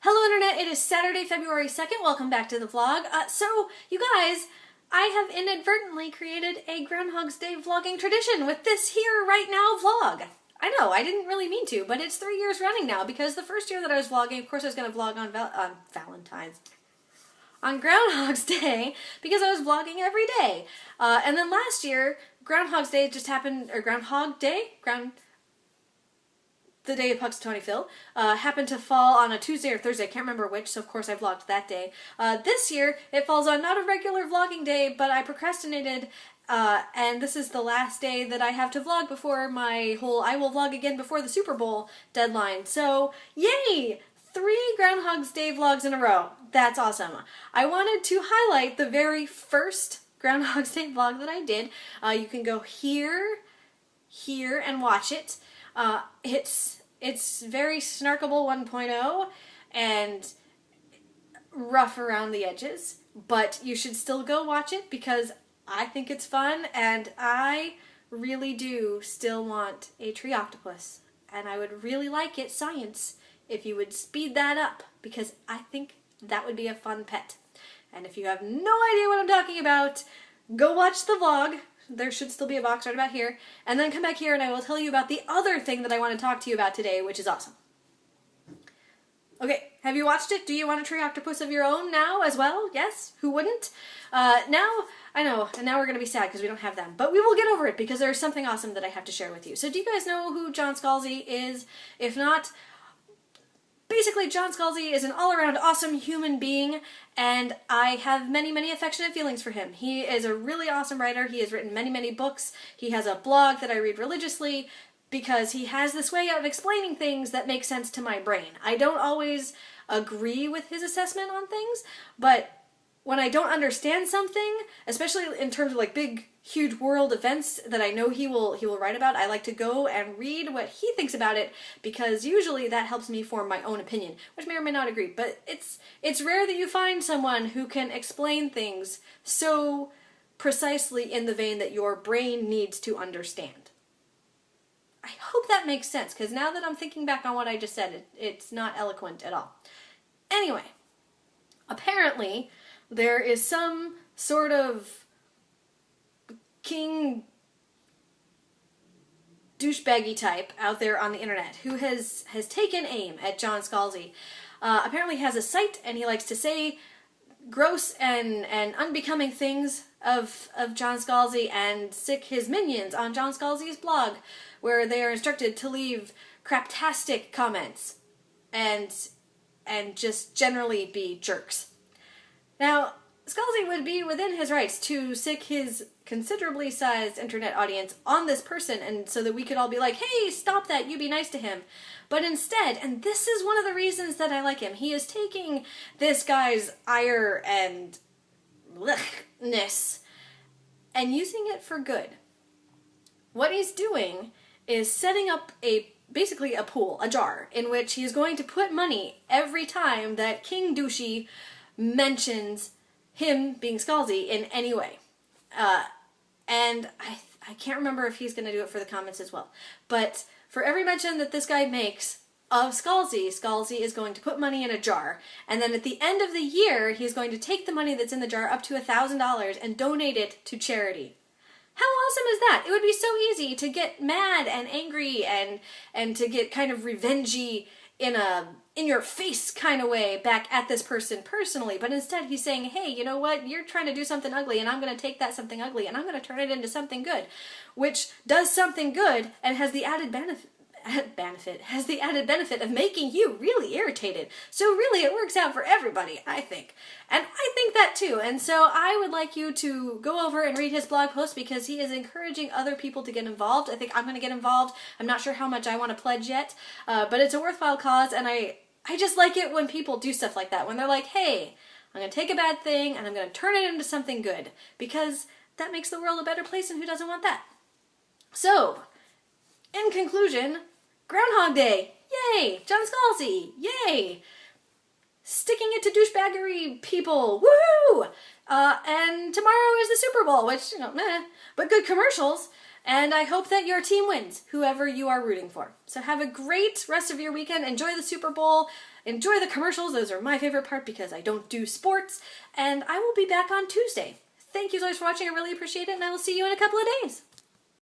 Hello Internet, it is Saturday, February 2nd. Welcome back to the vlog. So, you guys, I have inadvertently created a Groundhog's Day vlogging tradition with this here right now vlog. I know, I didn't really mean to, but it's 3 years running now because the first year that I was vlogging, of course I was going to vlog on Groundhog's Day because I was vlogging every day. And then last year, Groundhog's Day just happened, or Groundhog Day? The day of Puxatawny Phil, happened to fall on a Tuesday or Thursday, I can't remember which, so of course I vlogged that day. This year, it falls on not a regular vlogging day, but I procrastinated, and this is the last day that I have to vlog before my whole I will vlog again before the Super Bowl deadline. So, yay! 3 Groundhog's Day vlogs in a row. That's awesome. I wanted to highlight the very first Groundhog's Day vlog that I did. You can go here, and watch it. It's very snarkable 1.0 and rough around the edges, but you should still go watch it because I think it's fun and I really do still want a tree octopus, and I would really like it, science, if you would speed that up because I think that would be a fun pet. And if you have no idea what I'm talking about, go watch the vlog. There should still be a box right about here, and then come back here and I will tell you about the other thing that I want to talk to you about today, which is awesome. Okay, have you watched it? Do you want a tree octopus of your own now as well? Yes? Who wouldn't? Now, I know, and now we're going to be sad because we don't have them, but we will get over it because there's something awesome that I have to share with you. So do you guys know who John Scalzi is? If not, basically, John Scalzi is an all-around awesome human being, and I have many, many affectionate feelings for him. He is a really awesome writer. He has written many, many books. He has a blog that I read religiously because he has this way of explaining things that make sense to my brain. I don't always agree with his assessment on things, but when I don't understand something, especially in terms of like big, huge world events that I know he will write about, I like to go and read what he thinks about it because usually that helps me form my own opinion, which may or may not agree. But it's rare that you find someone who can explain things so precisely in the vein that your brain needs to understand. I hope that makes sense because now that I'm thinking back on what I just said, it's not eloquent at all. Anyway, apparently there is some sort of king douchebaggy type out there on the internet who has taken aim at John Scalzi. Apparently has a site and he likes to say gross and unbecoming things of John Scalzi and sick his minions on John Scalzi's blog where they are instructed to leave craptastic comments and just generally be jerks. Now, Scalzi would be within his rights to sick his considerably sized internet audience on this person and so that we could all be like, hey, stop that, you be nice to him. But instead, and this is one of the reasons that I like him, he is taking this guy's ire and blech-ness and using it for good. What he's doing is setting up basically a pool, a jar, in which he's going to put money every time that King Douchey mentions him being Scalzi in any way. And I can't remember if he's going to do it for the comments as well. But for every mention that this guy makes of Scalzi, Scalzi is going to put money in a jar. And then at the end of the year, he's going to take the money that's in the jar up to $1,000 and donate it to charity. How awesome is that? It would be so easy to get mad and angry and to get kind of revengey in your face kind of way back at this person personally, but instead he's saying, hey, you know what, you're trying to do something ugly and I'm going to take that something ugly and I'm going to turn it into something good, which does something good and has the added benefit of making you really irritated. So really it works out for everybody, I think. And I think that too. And so I would like you to go over and read his blog post because he is encouraging other people to get involved. I think I'm going to get involved. I'm not sure how much I want to pledge yet, but it's a worthwhile cause, and I just like it when people do stuff like that, when they're like, hey, I'm going to take a bad thing and I'm going to turn it into something good, because that makes the world a better place, and who doesn't want that? So, in conclusion, Groundhog Day, yay! John Scalzi, yay! Sticking it to douchebaggery people, woohoo! And tomorrow is the Super Bowl, which, you know, meh, but good commercials. And I hope that your team wins, whoever you are rooting for. So have a great rest of your weekend. Enjoy the Super Bowl. Enjoy the commercials. Those are my favorite part because I don't do sports. And I will be back on Tuesday. Thank you so much for watching. I really appreciate it, and I will see you in a couple of days.